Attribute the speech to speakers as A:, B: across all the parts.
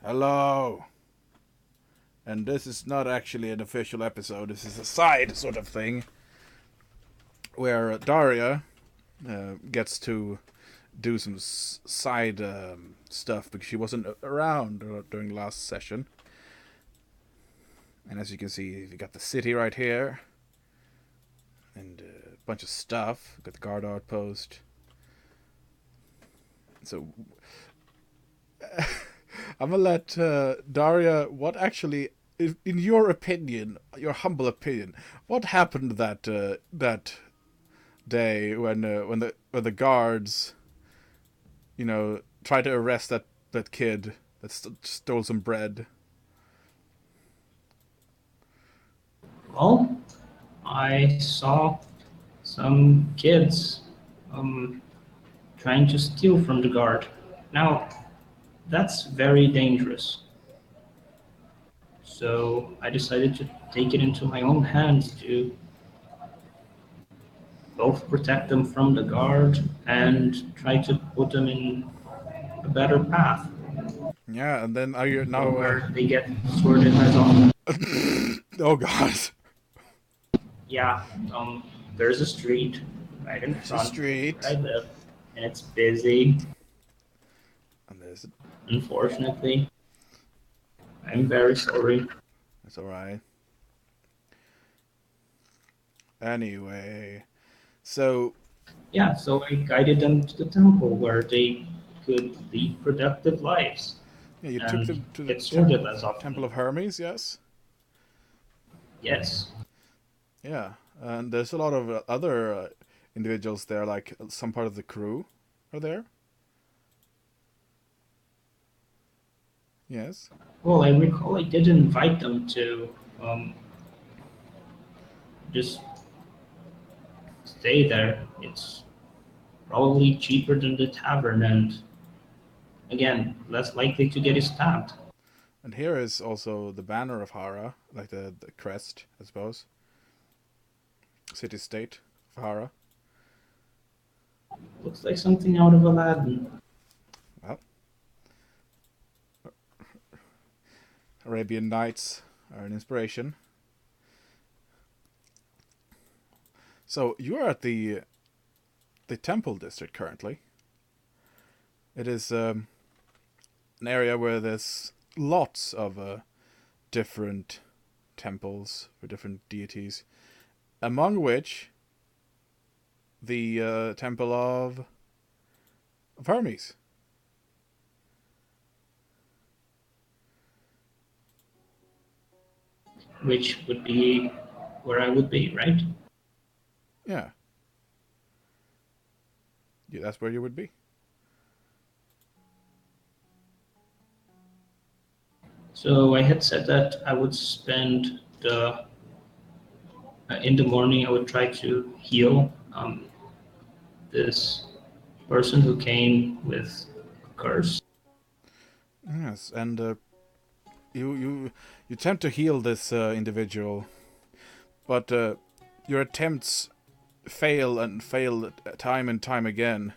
A: Hello. And this is not actually an official episode. This is a side sort of thing where Daria gets to do some side stuff because she wasn't around during the last session. And as you can see, you got the city right here, and a bunch of stuff. Got the guard outpost. So I'm gonna let Daria. What actually, in your opinion, your humble opinion, what happened that day when the guards, tried to arrest that kid that stole some bread?
B: Well, I saw some kids um, trying to steal from the guard. Now, that's very dangerous. So I decided to take it into my own hands to both protect them from the guard and try to put them in a better path
A: Yeah, and then are you now?
B: where they get sorted as well.
A: Oh God,
B: Yeah, there's a street right in
A: there's a
B: front where I
A: street,
B: live, and it's busy,
A: and there's.
B: unfortunately. I'm very sorry.
A: It's all right. Anyway, so
B: Yeah, so I guided them to the temple where they could lead productive lives
A: yeah, you took
B: and
A: them to the
B: get sorted less
A: Temple
B: often.
A: of Hermes, yes.
B: Yes.
A: Yeah, and there's a lot of other individuals there, like some part of the crew are there. Yes.
B: Well, I recall I did invite them to um, just stay there. It's probably cheaper than the tavern and, again, less likely to get stabbed.
A: And here is also the banner of Hara, like the crest, I suppose. City state of Hara.
B: Looks like something out of Aladdin.
A: Well, Arabian Nights are an inspiration. So you are at the Temple District currently. It is an area where there's lots of different temples for different deities, among which the Temple of Hermes.
B: Which would be where I would be, right?
A: Yeah, yeah, that's where you would be.
B: So I had said that I would spend the in the morning. I would try to heal this person who came with a curse,
A: Yes, and you attempt to heal this individual, but your attempts fail and fail time and time again.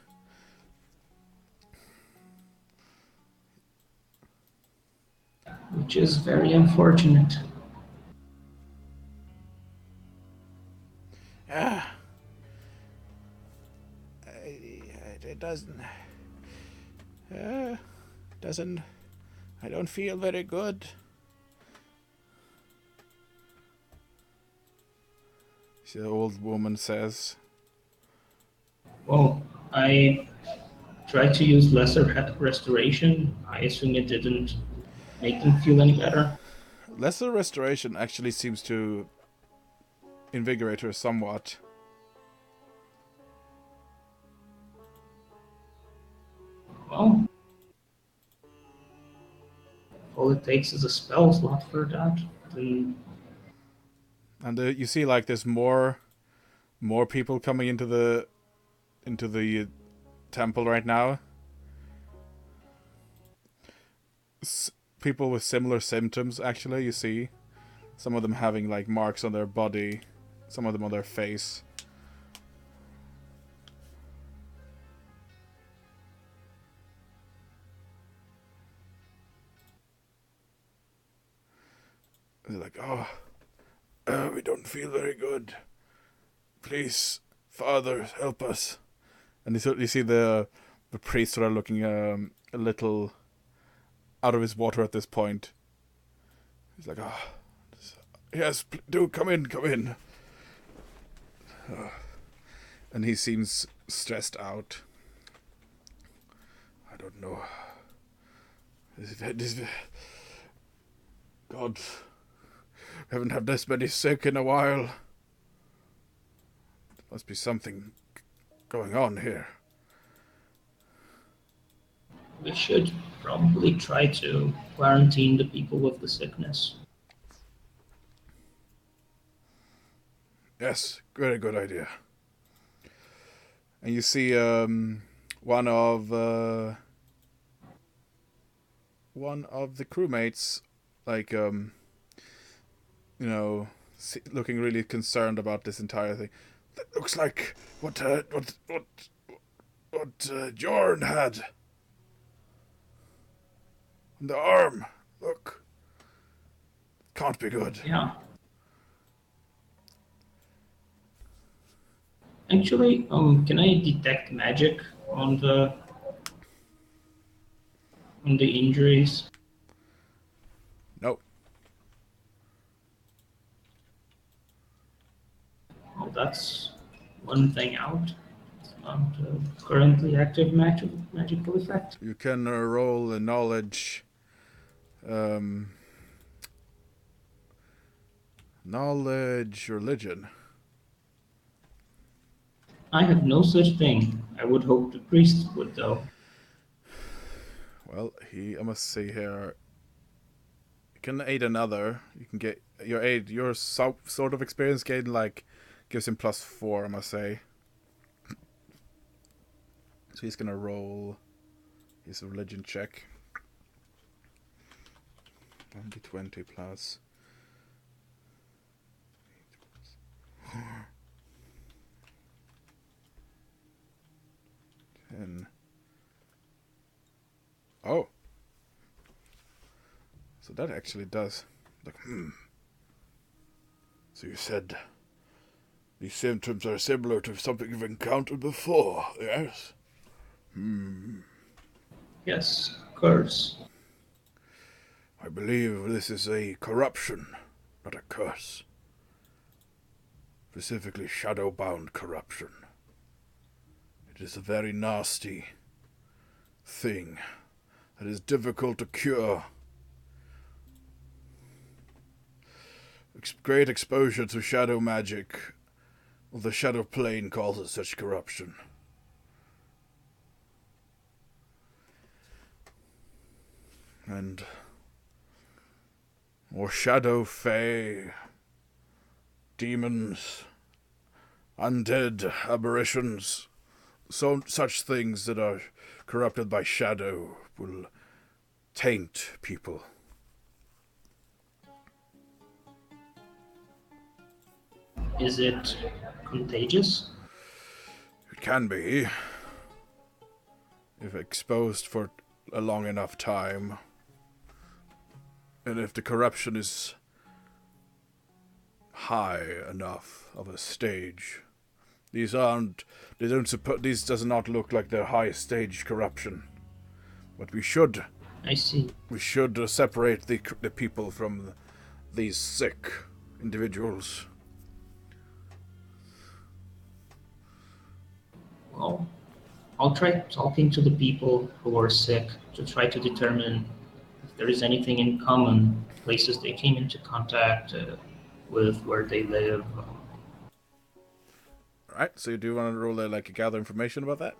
B: which is very unfortunate.
A: Ah, it uh, doesn't. I don't feel very good. The old woman says.
B: Well, I tried to use lesser restoration. I assume it didn't make them feel any better.
A: Lesser restoration actually seems to invigorate her somewhat.
B: Well, all it takes is a spell slot for that. Then
A: And you see, like, there's more people coming into the temple right now. People with similar symptoms. Actually, you see some of them having like marks on their body, some of them on their face. They're like, oh, we don't feel very good. Please, Father, help us. And you see the priest sort of looking a little out of his water at this point. He's like, oh, yes, do come in, come in. And he seems stressed out. I don't know. God, we haven't had this many sick in a while. There must be something going on here.
B: We should probably try to quarantine the people with the sickness.
A: Yes, very good idea. And you see one of the crewmates, like looking really concerned about this entire thing. That looks like what Jorn had on the arm. Look, can't be good.
B: Yeah. Actually, can I detect magic on the injuries?
A: No.
B: Well, that's one thing out. It's not currently active magical effect.
A: You can roll a knowledge. Knowledge religion.
B: I have no such thing. I would hope the priest would, though.
A: Well, I must see here. You can aid another. You can get your aid. Your sort of experience gain gives him +4. I must say. So he's gonna roll his religion check. 1d20 plus. 10. Oh. So that actually does. So you said these symptoms are similar to something you've encountered before, yes?
B: Yes, curse.
A: I believe this is a corruption, not a curse. Specifically shadow-bound corruption. It is a very nasty thing that is difficult to cure. Great exposure to shadow magic, or the shadow plane causes such corruption. And or shadow fae, demons, undead aberrations, such things that are corrupted by shadow will taint people.
B: Is it contagious?
A: It can be, if exposed for a long enough time. And if the corruption is high enough of a stage. These does not look like their high stage corruption. But we should
B: I see.
A: separate the people from these sick individuals.
B: Well, I'll try talking to the people who are sick to try to determine if there is anything in common, places they came into contact with, where they live.
A: Alright, so you do want to roll a gather information about that?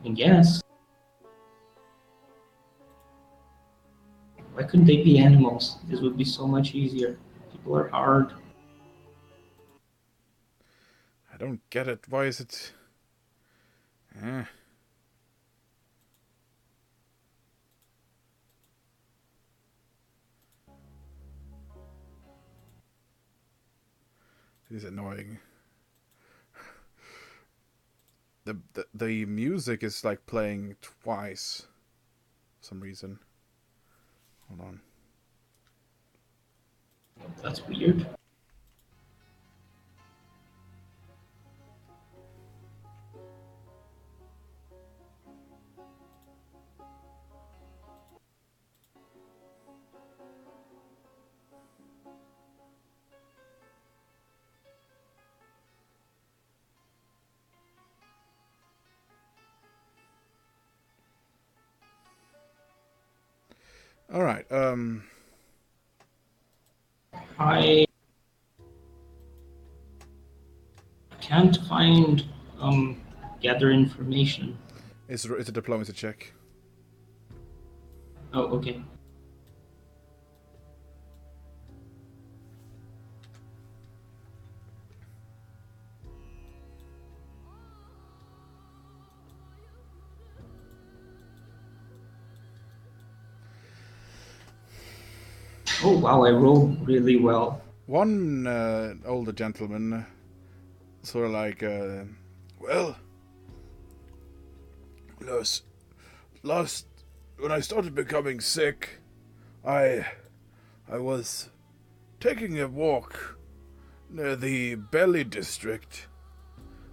B: And yes. Why couldn't they be animals? This would be so much easier. People are hard.
A: I don't get it. Why is it... It is annoying. The music is playing twice for some reason. Hold on.
B: That's weird.
A: All right.
B: I can't find gather information.
A: It's a diplomacy check.
B: Oh, okay. Oh wow, I rolled really well.
A: One older gentleman, sort of like, well, last when I started becoming sick, I was taking a walk near the Belly district,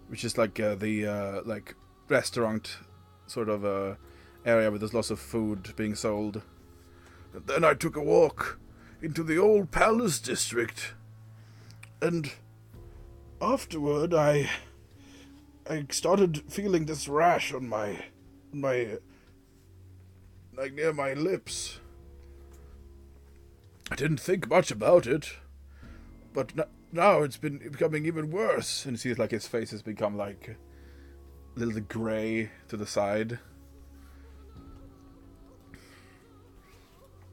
A: which is like the like restaurant sort of area where there's lots of food being sold. And then I took a walk into the old palace district, and afterward I started feeling this rash on my like near my lips. I didn't think much about it, but now it's been becoming even worse. And you see, like his face has become like a little grey to the side.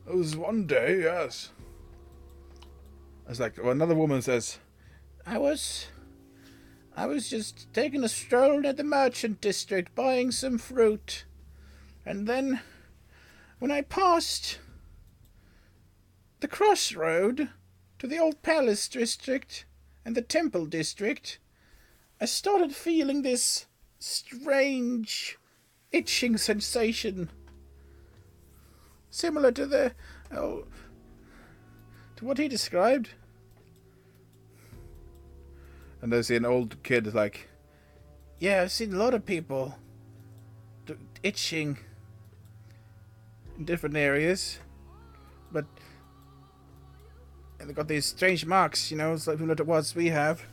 A: It was one day, yes. It's like another woman says, I was just taking a stroll at the merchant district buying some fruit. And then, when I passed the crossroad to the old palace district and the temple district, I started feeling this strange itching sensation. Similar to to what he described. And there's an old kid like, yeah, I've seen a lot of people itching in different areas, but and they got these strange marks, you know, it's like similar to what we have.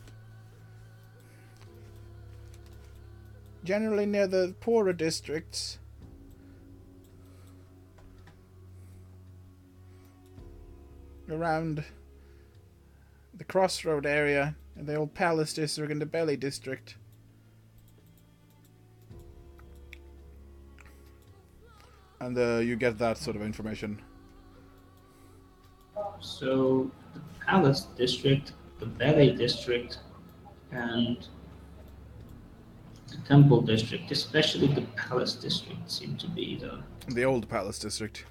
A: Generally near the poorer districts. Around the crossroad area in the old palace district and the Belly district. And you get that sort of information.
B: So the Palace District, the Belly District, and the Temple District, especially the Palace District, seem to be
A: the old palace district,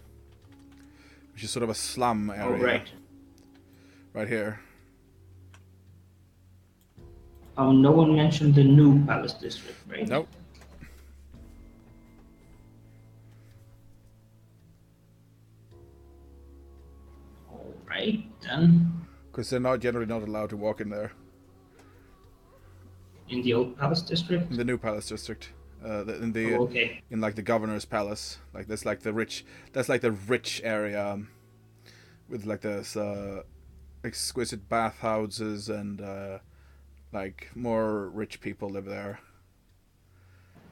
A: which is sort of a slum area.
B: Oh, right.
A: Right here.
B: Oh, no one mentioned the new Palace District, right?
A: Nope.
B: All right, then.
A: Because they're generally not allowed to walk in there.
B: In the old Palace District?
A: In the new palace district.
B: Okay.
A: In like the governor's palace. Like that's like the rich area with like this exquisite bathhouses and like more rich people live there.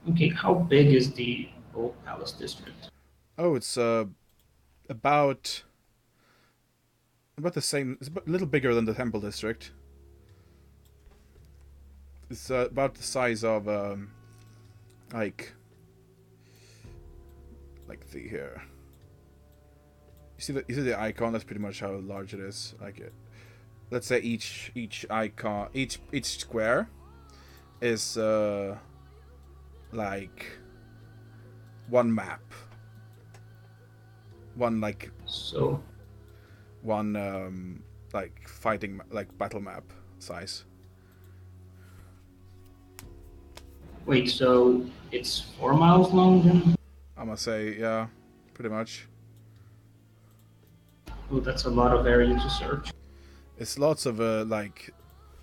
B: Okay, how big is the old Palace District?
A: Oh, it's about the same. It's a little bigger than the temple district. It's about the size of like the here. You see the icon? That's pretty much how large it is. Like it. Let's say each icon, each square is like one map. One like
B: So
A: one like fighting like battle map size.
B: wait, so it's 4 miles long then?
A: I'm gonna say, yeah, pretty much.
B: Oh, that's a lot of area to search.
A: It's lots of like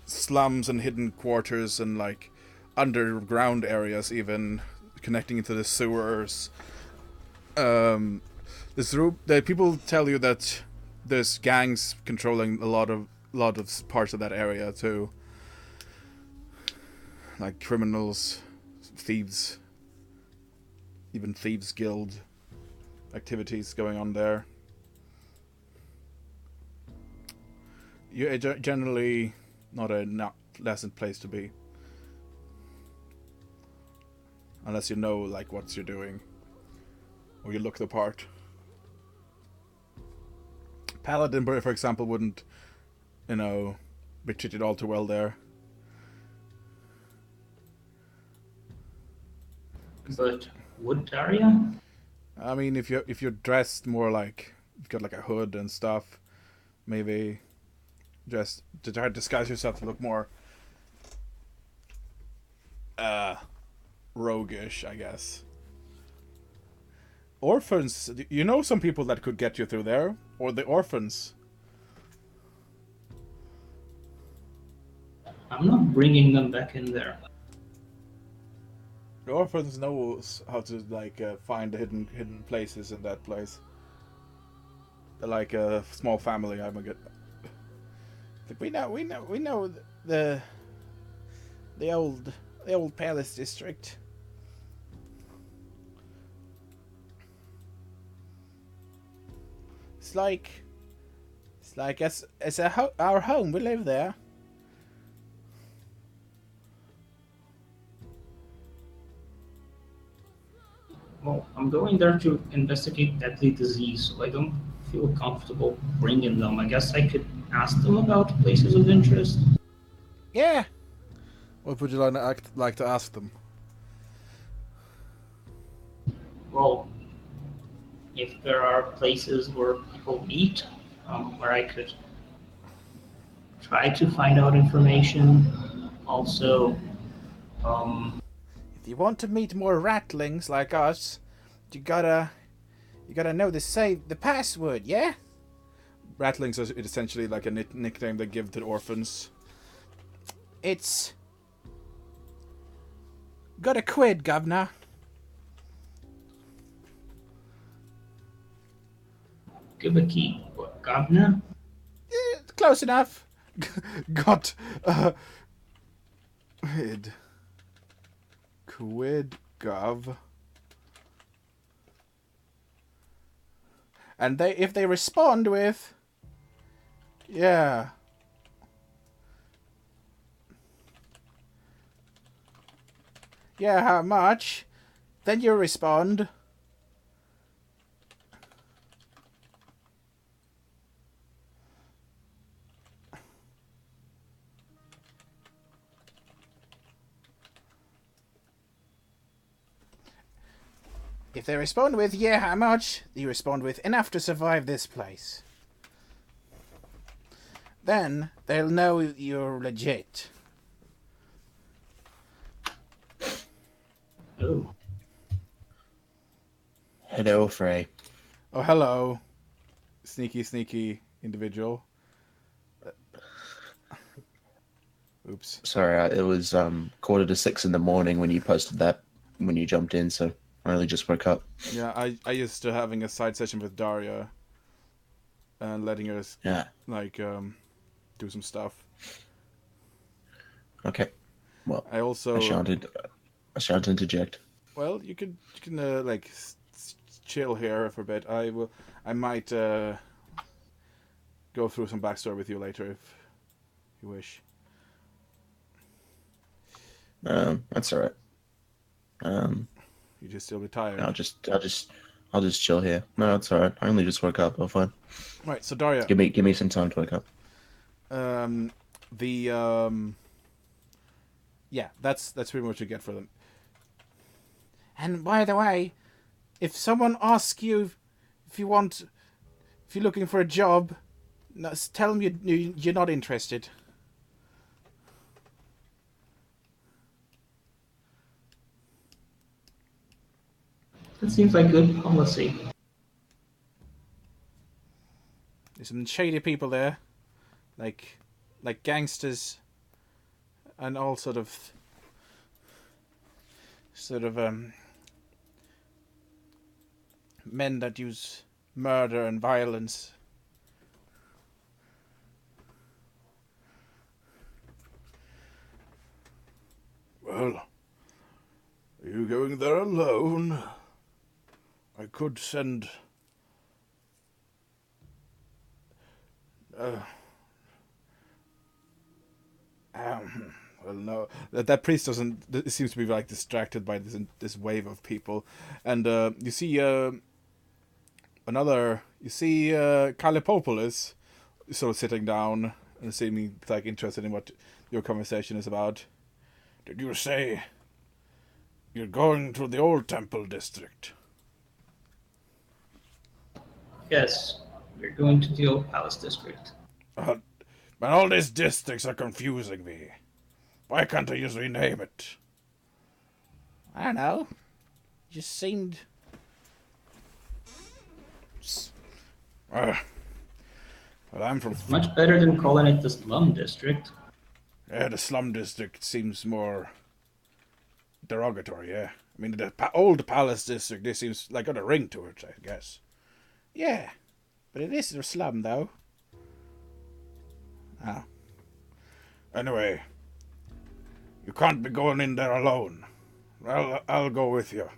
A: slums and hidden quarters and like underground areas, even connecting into the sewers. This room, the people tell you that there's gangs controlling a lot of parts of that area too, like criminals, thieves, even thieves guild activities going on there. You generally not a not pleasant place to be, unless you know like what you're doing, or you look the part. Paladin, for example, wouldn't, you know, be treated all too well there.
B: But would Daria?
A: I mean, if you're dressed more like you've got like a hood and stuff, maybe just to try to disguise yourself to look more uh roguish, I guess. Orphans, you know some people that could get you through there, or the orphans.
B: I'm not bringing them back in there.
A: The orphans knows how to like find the hidden places in that place. They're like a small family. I'm a good. We know the the old the old palace district. It's like as our home. We live there.
B: Well, I'm going there to investigate deadly disease, so I don't feel comfortable bringing them. I guess I could ask them about places of interest.
A: Yeah. What would you like to ask them?
B: Well, if there are places where people meet, where I could try to find out information. Also, um,
A: If you want to meet more ratlings like us, you gotta know the password. Yeah. Ratlings are essentially like a nickname they give to the orphans. It's gotta quid, governor.
B: give a key. What, governor?
A: Close enough. Got quid gov. And if they respond with yeah. Yeah, how much? Then you respond. If they respond with, yeah, how much? You respond with, enough to survive this place. Then they'll know you're legit.
B: Oh,
C: Hello, Frey.
A: Oh, hello. Sneaky individual. Oops.
C: Sorry, it was 5:45 in the morning when you posted that, when you jumped in, so I only just woke up.
A: Yeah, I used to having a side session with Daria and letting her
C: Yeah.
A: like do some stuff.
C: Okay. Well,
A: I also
C: I shan't interject.
A: well, you can like chill here for a bit. I might go through some backstory with you later if you wish.
C: That's all right.
A: You just still be tired.
C: I'll just chill here. No, it's all right. I only just woke up. I'm fine.
A: Right, so Daria.
C: Give me some time to wake up.
A: Yeah, that's pretty much what you get for them. And by the way, if someone asks you if you're looking for a job, tell them you're not interested.
B: that seems like good policy.
A: There's some shady people there, like gangsters, and all sort of men that use murder and violence. Well, are you going there alone? I could send... well, no. That priest doesn't... seems to be, like, distracted by this wave of people. And, you see, another... You see, Kallipopolis sort of sitting down and seeming, like, interested in what your conversation is about. Did you say you're going to the old temple district?
B: Yes, we're going to the old palace district.
A: But all these districts are confusing me. Why can't I just rename it? I don't know. Just seemed... well, I'm from...
B: It's much better than calling it the slum district.
A: Yeah, the slum district seems more derogatory, yeah. I mean, the old palace district, this seems like got a ring to it, I guess. Yeah, but it is a slum, though. Ah. Anyway, you can't be going in there alone. I'll go with you.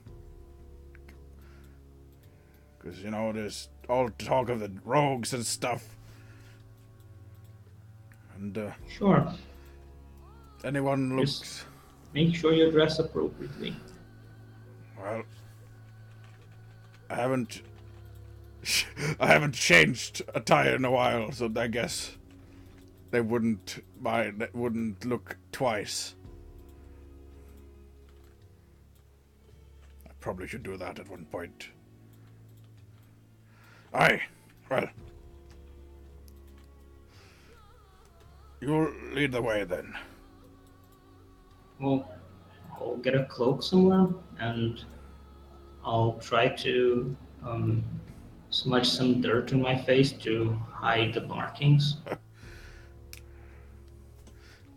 A: Because, you know, there's all talk of the rogues and stuff. And,
B: Sure.
A: anyone looks...
B: Just make sure you dress appropriately.
A: Well, I haven't changed attire in a while, so I guess they wouldn't mind. They wouldn't look twice. I probably should do that at one point. Aye, well, you'll lead the way then.
B: Well, I'll get a cloak somewhere, and I'll try to smudge some dirt on my face to hide the markings.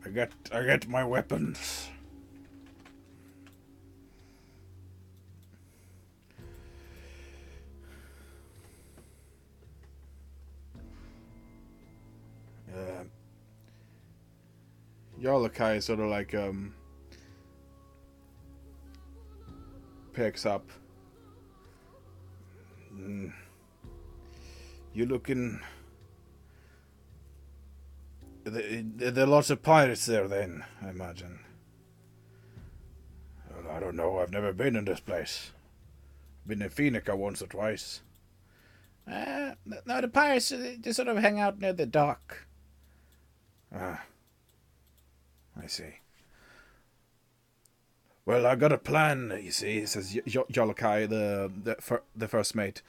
A: I get my weapons. Yalakai sort of like picks up. You looking... There are lots of pirates there then, I imagine. Well, I don't know, I've never been in this place. Been in Phoenica once or twice. No, the pirates, they sort of hang out near the dock. Ah, I see. Well, I got a plan, you see, says Yolokai, the first mate.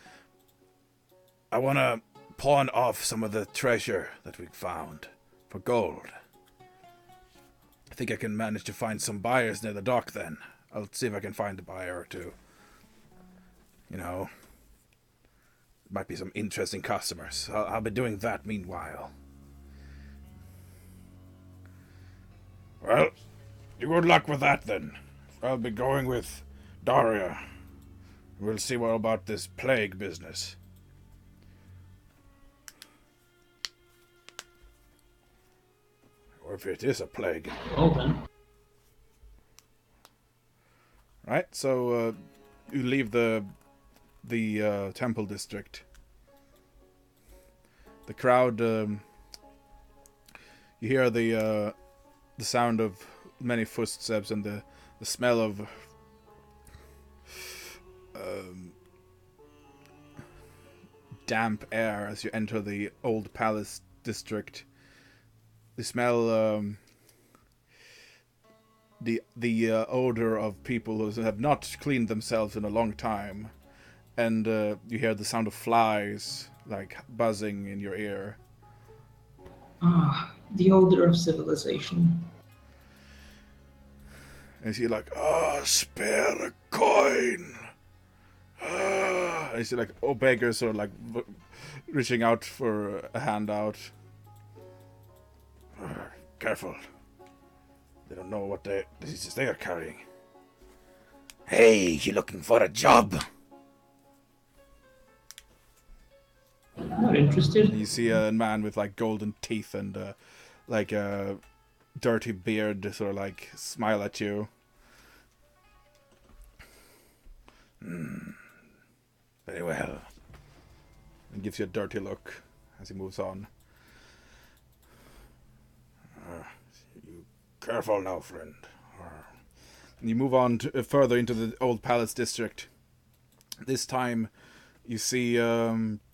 A: I want to pawn off some of the treasure that we found for gold. I think I can manage to find some buyers near the dock then. I'll see if I can find a buyer or two. You know, might be some interesting customers. I'll be doing that meanwhile. Well, good luck with that then. I'll be going with Daria. We'll see what about this plague business. Or if it is a plague.
B: Well then.
A: Right, so you leave the temple district. The crowd, you hear the sound of many footsteps and the smell of damp air as you enter the old palace district. You smell the odor of people who have not cleaned themselves in a long time, and you hear the sound of flies like buzzing in your ear.
B: Ah, the odor of civilization.
A: And you're like, spare a coin. I see like beggars are like reaching out for a handout. Careful. They don't know what diseases they are carrying. Hey, you looking for a job?
B: Not interested.
A: You see a man with like golden teeth and like a dirty beard sort of like smile at you. Very well. And gives you a dirty look as he moves on. You careful now, friend. And you move on further into the old palace district. This time, you see a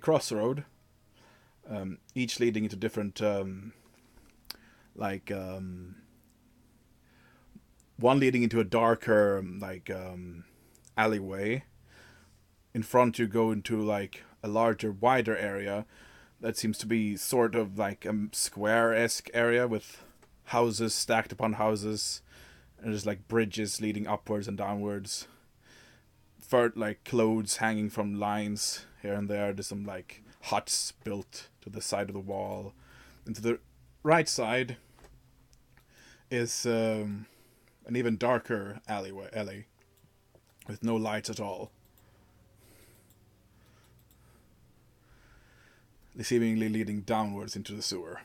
A: crossroad, each leading into different one leading into a darker alleyway. In front you go into like a larger, wider area that seems to be sort of like a square-esque area with houses stacked upon houses, and there's like bridges leading upwards and downwards. Like clothes hanging from lines here and there. There's some like huts built to the side of the wall. And to the right side is an even darker alley with no lights at all. Seemingly leading downwards into the sewer.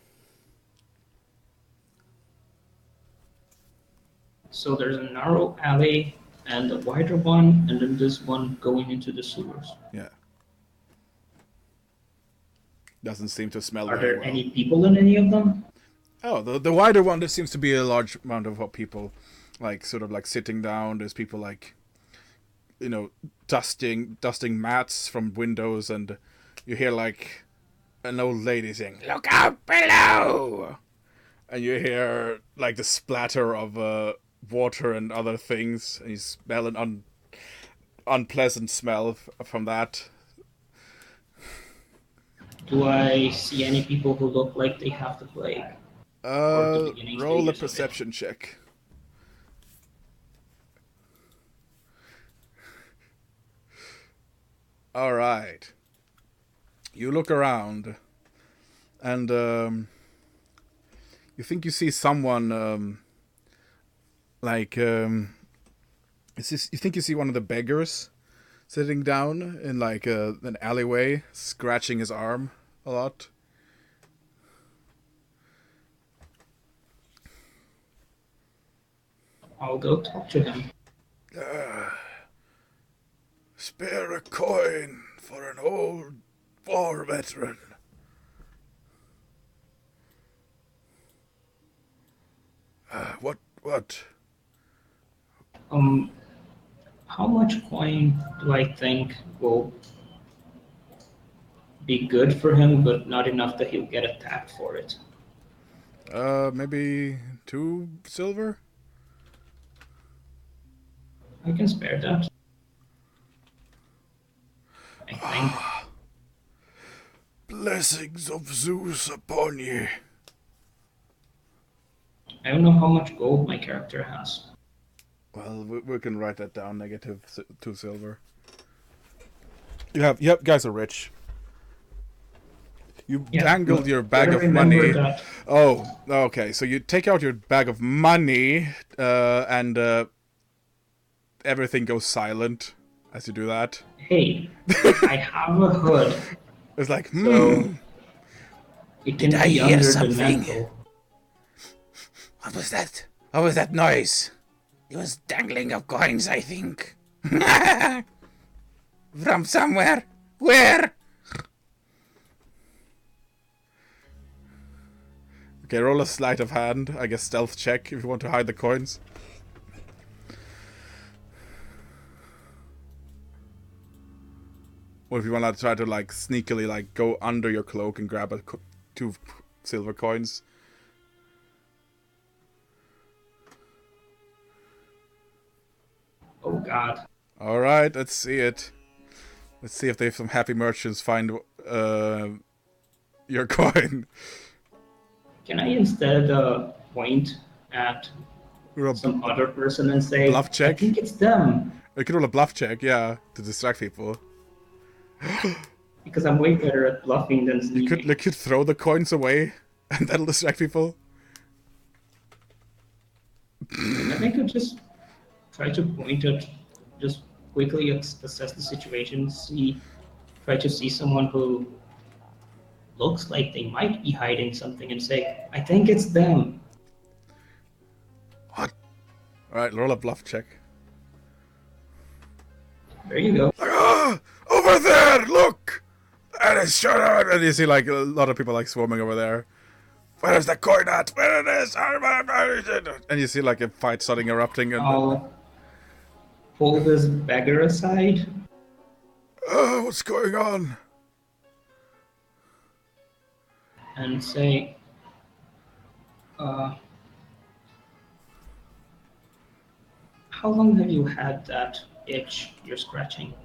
B: So there's a narrow alley and a wider one, and then this one going into the sewers.
A: Yeah. Doesn't seem to smell
B: Are
A: very
B: there
A: well.
B: any people in any of them?
A: Oh, the wider one, there seems to be a large amount of people, like, sort of, like, sitting down. There's people, like, you know, dusting mats from windows, and you hear, like, an old lady saying, "Look out below!" And you hear, like, the splatter of water and other things, and you smell an unpleasant smell from that.
B: Do I see any people who look like they have the plague? Or the beginning
A: Roll a
B: stages of it?
A: perception check. All right. You look around, and you think you see someone, you think you see one of the beggars sitting down in like an alleyway, scratching his arm a lot.
B: I'll go talk to him.
A: Spare a coin for an old war veteran. What?
B: How much coin do I think will be good for him, but not enough that he'll get attacked for it?
A: Maybe 2 silver?
B: I can spare that. I think.
A: Blessings of Zeus upon ye.
B: I don't know how much gold my character has.
A: Well, we can write that down. Negative 2 silver. Yep, guys are rich. You dangled your bag
B: Gotta
A: of
B: remember
A: money.
B: that.
A: Oh, okay. So you take out your bag of money, and everything goes silent as you do that.
B: Hey, I have a hood,
A: It's like,
B: so it can
A: Did I
B: be
A: hear
B: under the
A: something?
B: mantle.
A: What was that? What was that noise? It was dangling of coins, I think. From somewhere. Where? Okay, roll a sleight of hand. I guess stealth check if you want to hide the coins. Or if you want to try to like sneakily like go under your cloak and grab 2 silver coins.
B: Oh God.
A: All right, let's see it. Let's see if they some happy merchants find your coin.
B: Can I instead point at
A: Roll
B: some other person and say,
A: bluff check?
B: I think it's them.
A: You can roll a bluff check, yeah, to distract people.
B: Because I'm way better at bluffing than sneaking.
A: You could throw the coins away, and that'll distract people.
B: I think I could just try to point at, just quickly assess the situation, try to see someone who looks like they might be hiding something and say, I think it's them.
A: What? Alright, roll a bluff check.
B: There you go.
A: Like, ah! Over there! Look! And it's shut out! And you see like a lot of people like swarming over there. Where's the coin at? Where it is? And you see like a fight starting erupting and
B: I'll pull this beggar aside.
A: what's going on?
B: And say, how long have you had that itch you're scratching?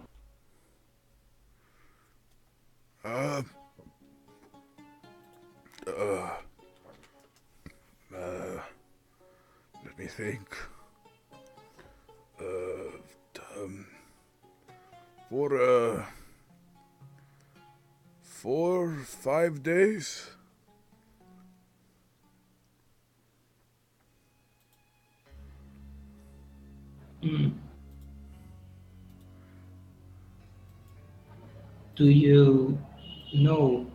A: Let me think. For 4-5 days.
B: Do you know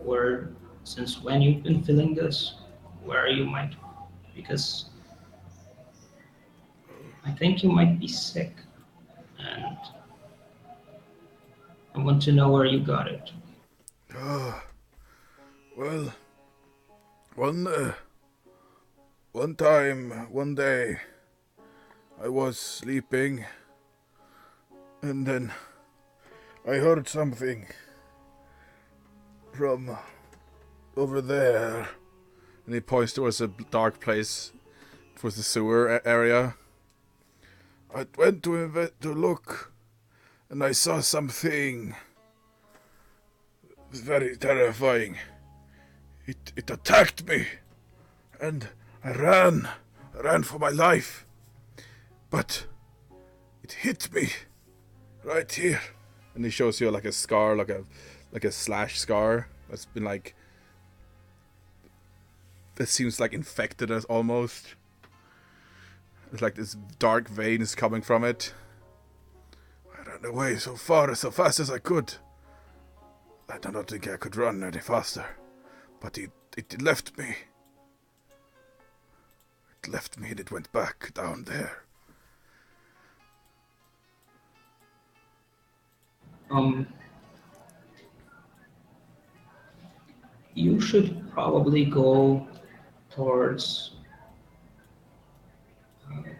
B: where, since when you've been feeling this, where you might, because I think you might be sick, and I want to know where you got it.
A: Well, one time, one day, I was sleeping, and then I heard something from over there. And he points towards a dark place, towards the sewer area. I went to look, and I saw something. It was very terrifying. It attacked me, and I ran for my life. But it hit me right here. And he shows you like a scar, like a slash scar that's been like, that seems like infected as almost. It's like this dark vein is coming from it. I ran away so fast as I could. I don't think I could run any faster. But it left me. It left me and it went back down there.
B: You should probably go towards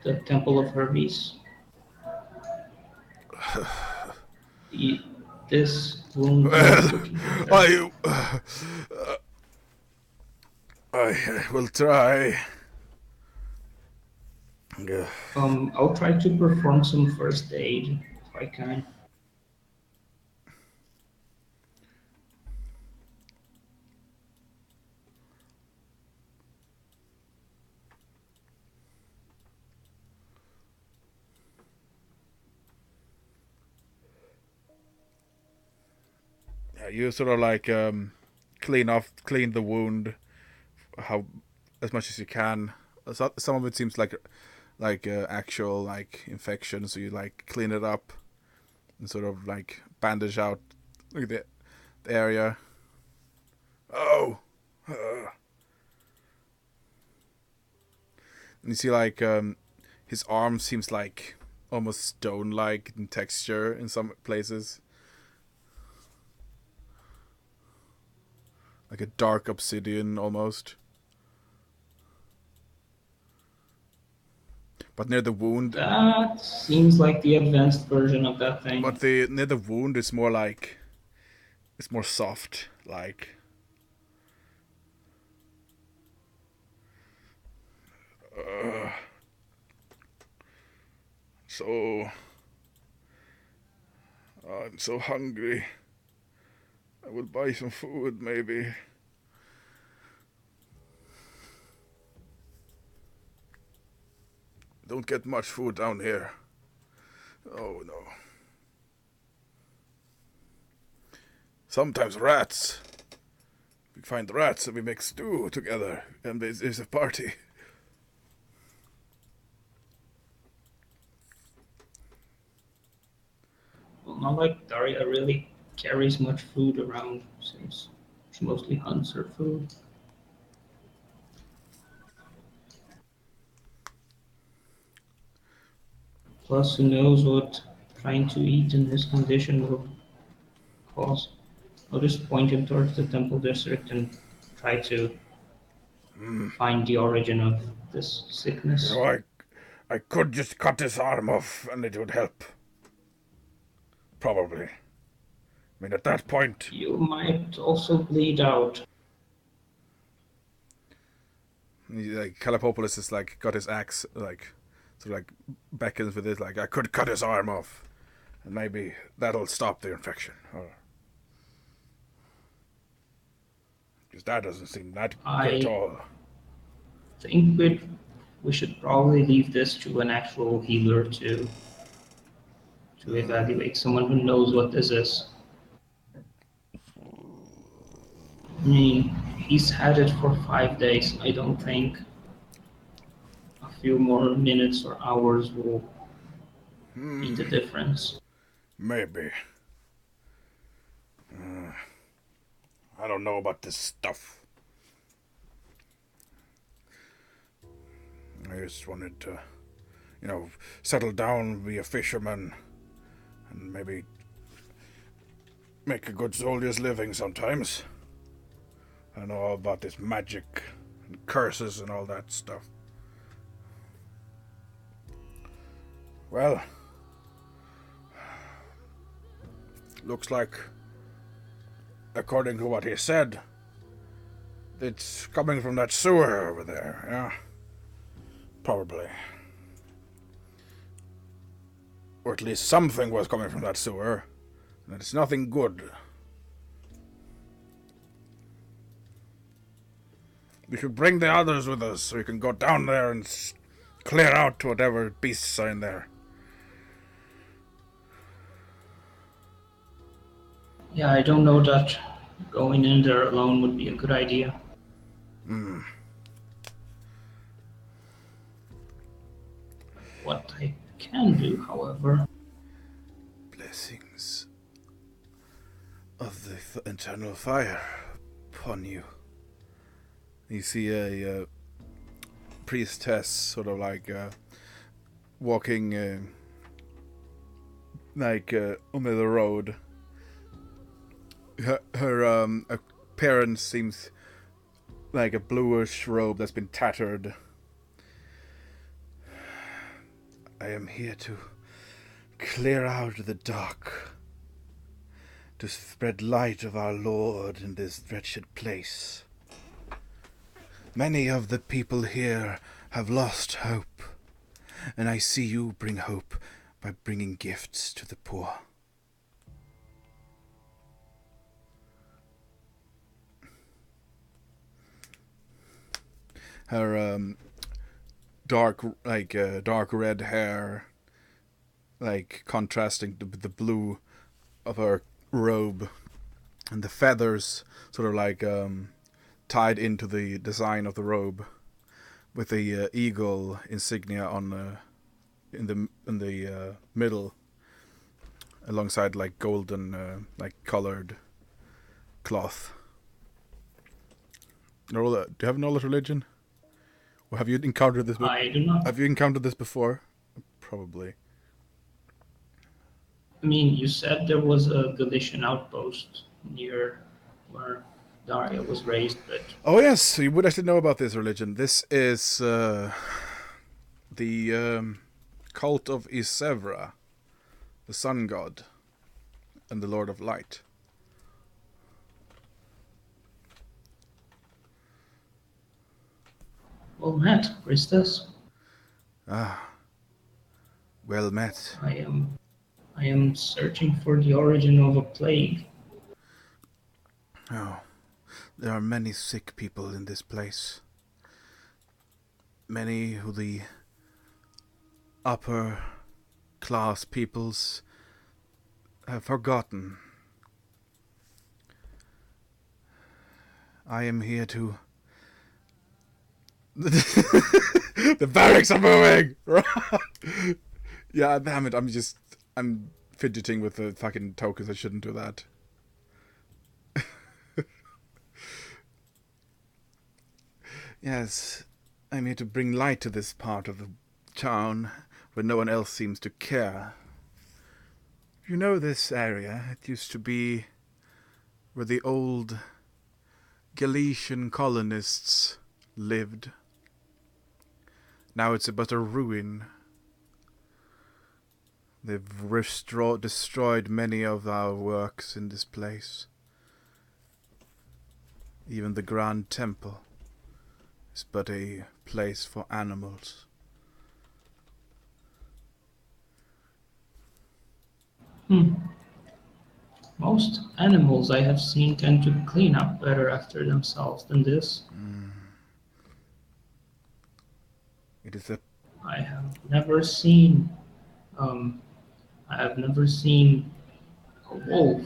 B: the Temple of Hermes. This wound is looking better.
A: I will try.
B: I'll try to perform some first aid if I can.
A: Yeah, you sort of like clean the wound, how as much as you can. Some of it seems like actual like infection, so you like clean it up and sort of like bandage out like the area. Oh, and you see like his arm seems like almost stone-like in texture in some places, like a dark obsidian almost. But near the wound,
B: That seems like the advanced version of that thing.
A: but near the wound, it's more like it's more soft, like. So I'm so hungry. I will buy some food, maybe. don't get much food down here. Oh no. Sometimes rats. We find rats and we make stew together, and there's a party.
B: Well, not like Daria really carries much food around since she mostly hunts her food. Plus, who knows what trying to eat in this condition will cause. I'll just point him towards the temple district and try to find the origin of this sickness.
A: I could just cut his arm off and it would help. Probably. I mean, at that point...
B: You might also bleed out.
A: Kallipopolis is got his axe, sort of beckons with it, I could cut his arm off. And maybe that'll stop the infection. Because that doesn't seem that good at all.
B: I think we should probably leave this to an actual healer to evaluate, someone who knows what this is. I mean, he's had it for 5 days. I don't think a few more minutes or hours will be the difference.
A: Maybe. I don't know about this stuff. I just wanted to, settle down, be a fisherman, and maybe make a good soldier's living sometimes. I know all about this magic and curses and all that stuff. Well, looks like, according to what he said, it's coming from that sewer over there, yeah? Probably. Or at least something was coming from that sewer, and it's nothing good. We should bring the others with us so we can go down there and clear out whatever beasts are in there.
B: Yeah, I don't know that going in there alone would be a good idea. What I can do, however...
A: Blessings of the eternal fire upon you. You see a priestess sort of walking under the road. Her appearance seems like a bluish robe that's been tattered. I am here to clear out the dark, to spread light of our Lord in this wretched place. Many of the people here have lost hope, and I see you bring hope by bringing gifts to the poor. Her dark red hair, contrasting with the blue of her robe, and the feathers sort of tied into the design of the robe, with the eagle insignia on in the middle, alongside golden colored cloth. Do you have knowledge religion? Or have you encountered this?
B: I do not.
A: Have you encountered this before? Probably.
B: I mean, you said there was a Galician outpost near where Daria was raised, but...
A: Oh yes, you would actually know about this religion. This is the cult of Isevra, the sun god, and the Lord of Light.
B: Well met, priestess.
A: Ah, well met.
B: I am searching for the origin of a plague.
A: Oh, there are many sick people in this place. Many who the upper class peoples have forgotten. I am here to... The barracks are moving! Yeah, damn it, I'm fidgeting with the fucking tokens. I shouldn't do that. Yes, I'm here to bring light to this part of the town where no one else seems to care. You know this area? It used to be where the old Galician colonists lived. Now it's but a ruin. They've destroyed many of our works in this place. Even the Grand Temple is but a place for animals.
B: Most animals I have seen tend to clean up better after themselves than this.
A: It is a...
B: I have never seen, um, I have never seen a wolf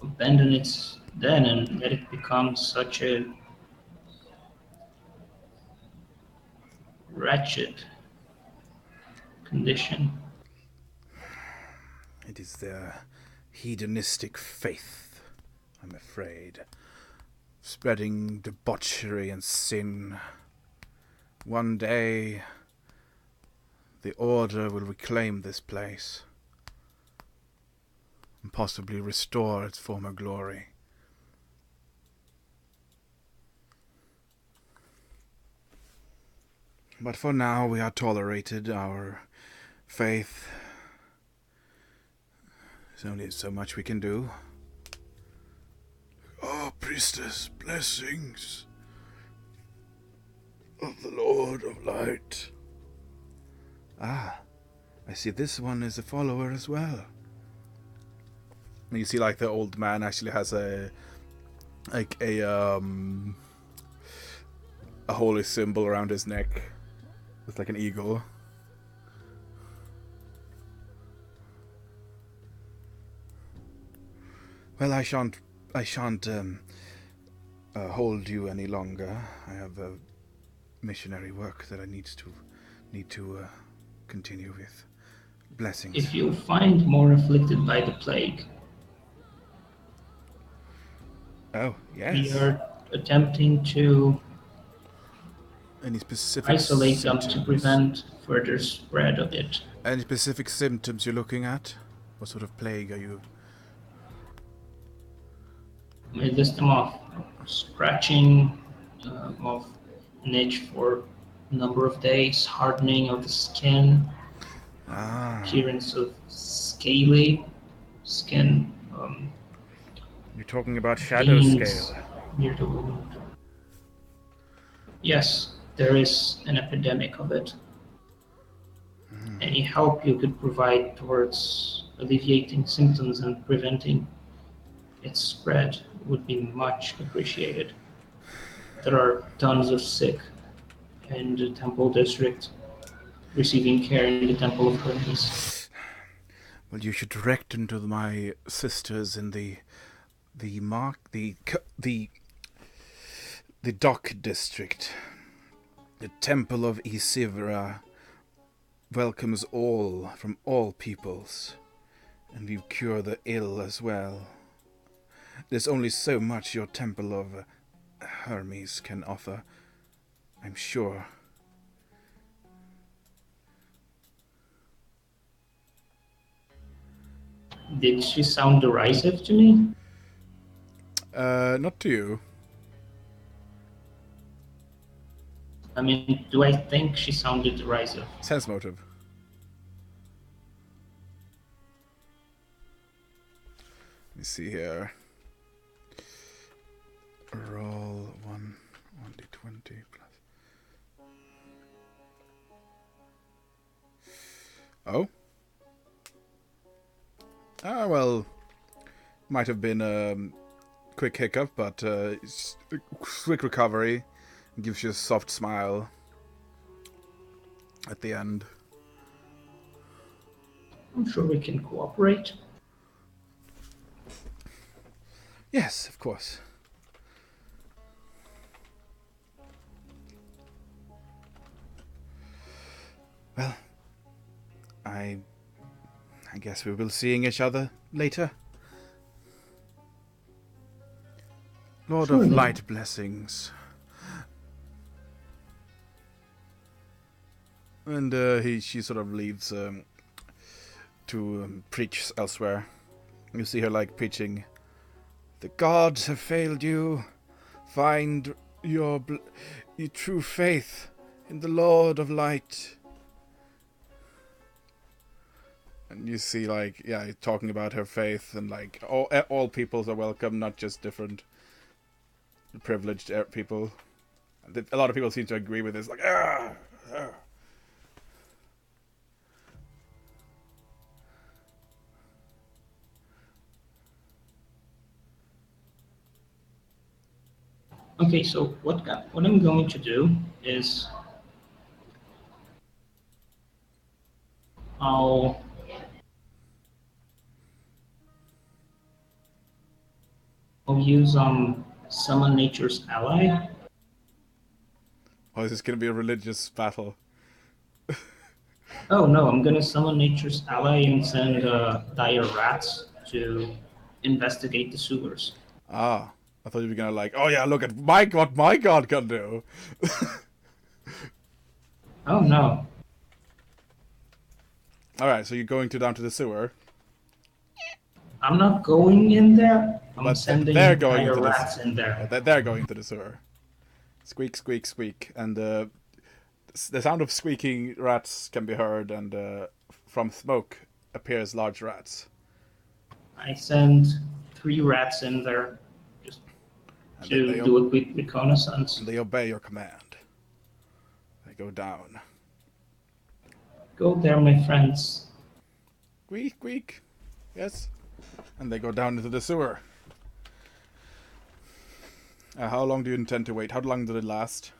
B: abandon its den and let it become such a wretched condition.
A: It is their hedonistic faith, I'm afraid. Spreading debauchery and sin. One day, the Order will reclaim this place and possibly restore its former glory. But for now, we are tolerated. Our faith... There's only so much we can do. Oh, priestess, blessings of the Lord of Light. Ah, I see this one is a follower as well. And you see, like, the old man actually has a holy symbol around his neck. It's like an eagle. Well, I shan't hold you any longer. I have missionary work that I need to continue with. Blessings.
B: If you find more afflicted by the plague,
A: Oh,
B: we
A: yes.
B: are attempting to
A: Any specific
B: isolate them
A: symptoms?
B: to prevent further spread of it.
A: Any specific symptoms you're looking at? What sort of plague are you?
B: I list them off. Scratching of an itch for a number of days, hardening of the skin, appearance of scaly skin,
A: You're talking about shadow
B: veins
A: scale.
B: near the wound. Yes, there is an epidemic of it. Any help you could provide towards alleviating symptoms and preventing its spread would be much appreciated. There are tons of sick in the temple district receiving care in the temple of Hermes.
A: Well, you should direct them to my sisters in the dock district. The temple of Isivra welcomes all from all peoples, and you cure the ill as well. There's only so much your temple of Hermes can offer, I'm sure.
B: Did she sound derisive to me?
A: Not to you.
B: I mean, do I think she sounded derisive?
A: Sense motive. Let me see here. Roll 1d20 plus. Oh? Ah, well, might have been a quick hiccup, but quick recovery. Gives you a soft smile. at the end.
B: I'm sure we can cooperate.
A: Yes, of course. Well, I guess we will seeing each other later. Lord
B: Surely.
A: of Light blessings. And she sort of leaves to preach elsewhere. You see her like preaching. The gods have failed you. Find your true faith in the Lord of Light. And you see, like, yeah, talking about her faith, and like all peoples are welcome, not just different privileged people. A lot of people seem to agree with this, like, ah.
B: Okay, so what I'm going to do is I'll use summon nature's ally.
A: Oh, is this gonna be a religious battle?
B: Oh no, I'm gonna summon nature's ally and send dire rats to investigate the sewers.
A: Ah, I thought you were gonna like, oh yeah, look at what my god can do.
B: Oh no.
A: All right, so you're going down to the sewer,
B: I'm not going in there. I'm
A: but
B: sending
A: they're going
B: dire
A: into
B: rats in
A: yeah,
B: there.
A: they're going into the sewer. Squeak, squeak, squeak, and the sound of squeaking rats can be heard, and from smoke appears large rats.
B: I send 3 rats in there just
A: And
B: to do a quick reconnaissance.
A: they obey your command. They go down.
B: Go there, my friends.
A: Squeak, squeak. Yes. And they go down into the sewer. How long do you intend to wait? How long did it last?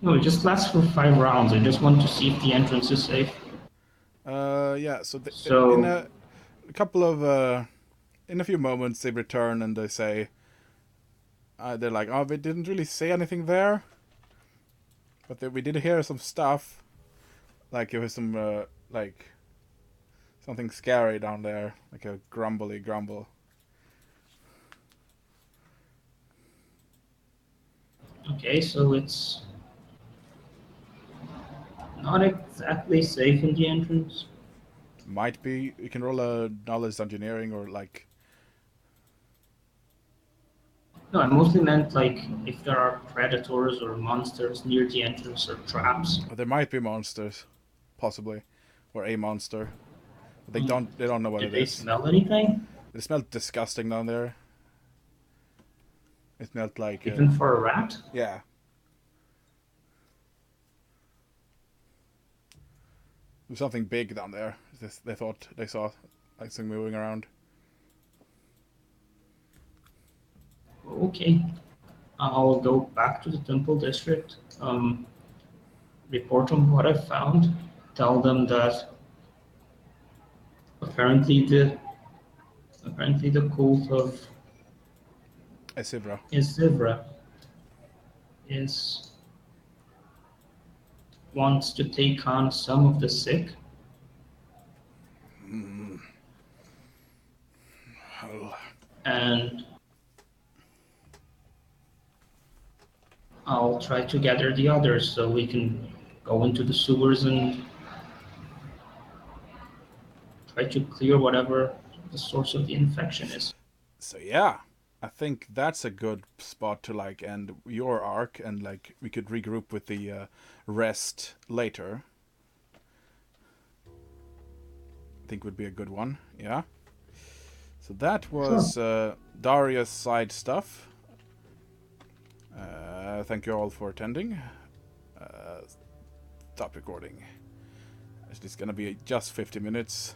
B: No, it just lasts for 5 rounds. I just want to see if the entrance is safe.
A: Yeah. So in
B: So,
A: a couple of in a few moments they return and they say, they're like, oh, we didn't really say anything there, but we did hear some stuff. Like it was some like something scary down there, like a grumbly grumble.
B: okay, so it's not exactly safe in the entrance.
A: Might be. You can roll a knowledge engineering or like.
B: No, I mostly meant like if there are predators or monsters near the entrance or traps.
A: There might be monsters, possibly, or a monster. But they
B: Mm.
A: don't know what
B: Did
A: it
B: they
A: is.
B: smell anything?
A: It smelled disgusting down there. It smelled like
B: Even for a rat?
A: yeah. There was something big down there. They thought they saw like something moving around.
B: Okay. I'll go back to the temple district, report on what I found, tell them that apparently the cult of
A: Esivra.
B: Isivra is wants to take on some of the sick.
A: Oh.
B: And I'll try to gather the others so we can go into the sewers and try to clear whatever the source of the infection is.
A: So yeah, I think that's a good spot to like end your arc, and like we could regroup with the rest later. I think would be a good one. Yeah. So that was Daria's side stuff. Thank you all for attending. Stop recording. It's gonna be just 50 minutes.